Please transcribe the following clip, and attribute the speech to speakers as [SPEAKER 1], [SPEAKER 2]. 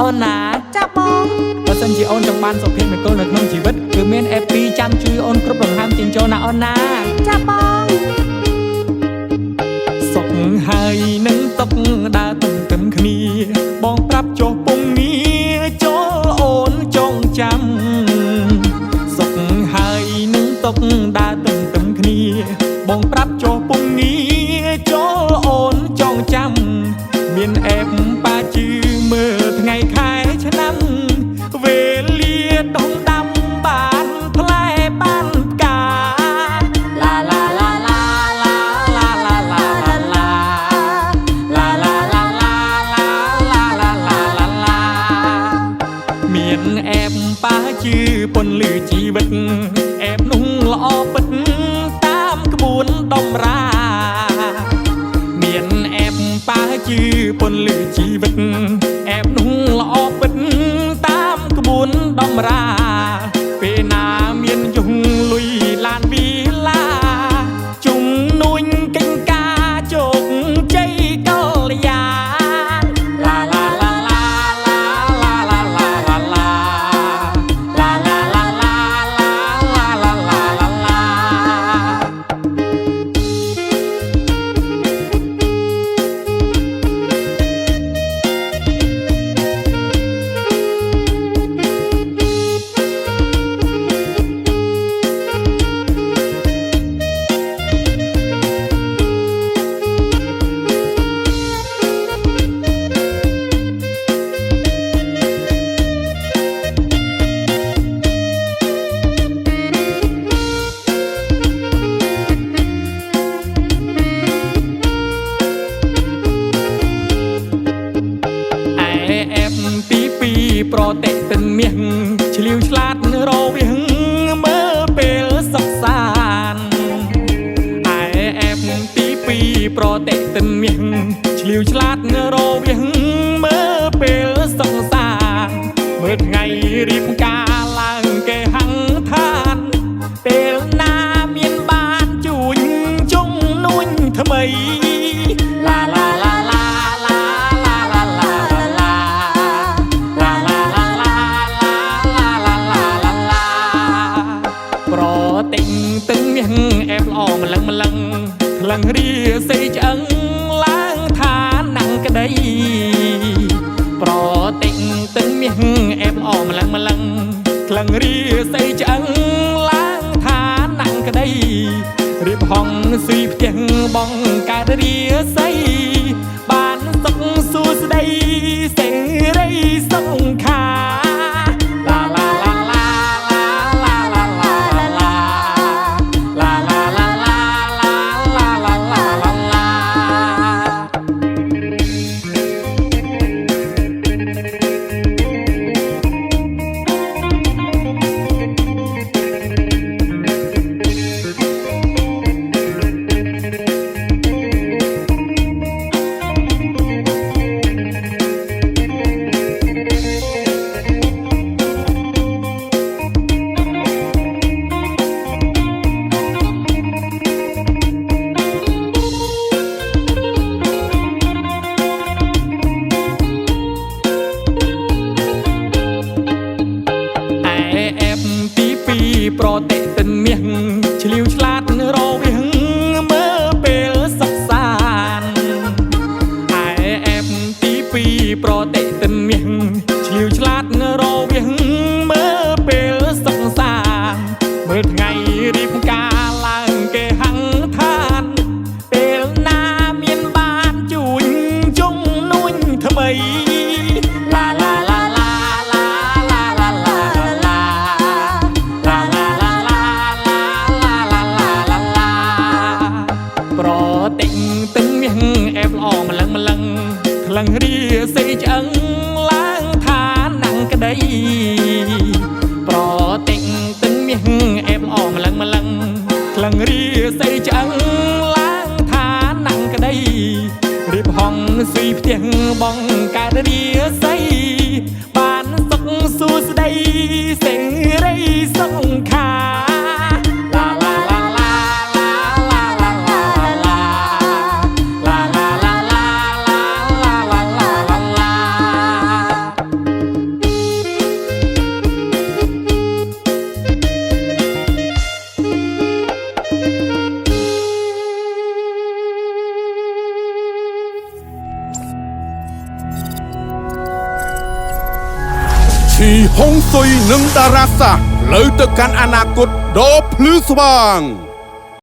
[SPEAKER 1] អូនណាចាបងបើសិនជាអូនចង់បានសុភមង្គលនៅក្នុងជីវិតគឺមាន FP ចាំជួយអូនគ្រប់ដង្ហើមចេញចូលណាអូនណាចាបងសុខហើយនឹងទុកដើរទំទឹមគ្នាបងប្រាប់ចុះពងងារចូលអូនចងចាំសុខហើយនឹងទុកដើរទំទឹមគ្នាបងប្រាប់ចុះពងងារចូលអូនចងចាំមានអេបប៉ាជឺមើលថ្ងៃខែឆ្នាំវេលាដុំដាំបានផ្លែបានផ្កាឡាឡាឡាឡាឡាឡាឡាឡាឡាឡាឡាឡាឡាឡាឡាឡាឡាមានអេបប៉ាជឺពន្លឺជីវិតអេបនោះល្អពិតតាមក្បួនដំរាមានអេបប៉ាជឺពន្លឺជីវិតអេបនោះល្អពិតតាមក្បួនដំរាពេលណាមានយងលុយឡានវីឡាជំនួញកិញ្ការជោគជ័យកលយាឡាឡាឡាឡាឡាឡាឡាឡាឡាឡាឡាឡាឡាឡាឡាឡាប្រតិទិនមាសឆ្លៀវឆ្លាតរវាងមើលពេលសិក្សាឯអេបទី2ប្រតិទិនមាសឆ្លៀវឆ្លាតរវាងមើលពេលសិក្សាមើលថ្ងៃរៀបការឡើងគេហង្ឋានពេលណាមានបានជួញជុំនួនថ្មីឡាឡាឡាឡាតិញទឹងមាសអេបល្អម្លឹងម្លឹងក្លឹងរាសីឆ្អឹងឡើងថាណាំងក្តីប្រតិញទឹងមាសអេបល្អម្លឹងម្លឹងក្លឹងរាសីឆ្អឹងឡើងថាណាំងក្តីរៀបហងស៊ុយផ្ទះបងកើតរាសីបានសុខសួស្តីសេរីសង្ខាឡាឡាប្រតិទិនមាសឆ្លៀវឆ្លាតរវាងមើលពេលសិក្សាឯអេបទី2ប្រតិទិនមាសឆ្លៀវឆ្លាតរវាងមើលពេលសិក្សាមើលថ្ងៃរៀបការឡើងគេហង្ឋានពេលណាមានបានជួញជុំនួនថ្មីឡាឡាឡាឡាឡាឡាឡាឡាប្រតិញទឹងមាសអេបល្អម្លឹងម្លឹងក្លឹងរាសីឆ្អឹងឡើងថាណាំងក្តីប្រតិញទឹងមាសអេបល្អម្លឹងម្លឹងក្លឹងរាសីឆ្អឹងឡើងថាណាំងក្តីរៀបហងស៊ុយផ្ទះបងកើតរាសីបានសុខសួស្តីសេរីសង្ខាឡាឡាឡាឡាឡាឡាឡាឡាឡាឡាឡាឡាឡាឡាឡា
[SPEAKER 2] ជីហុងស៊ុយនិងតារាសាលើទៅកាន់អនាគតដ៏ភ្លឺស្វាង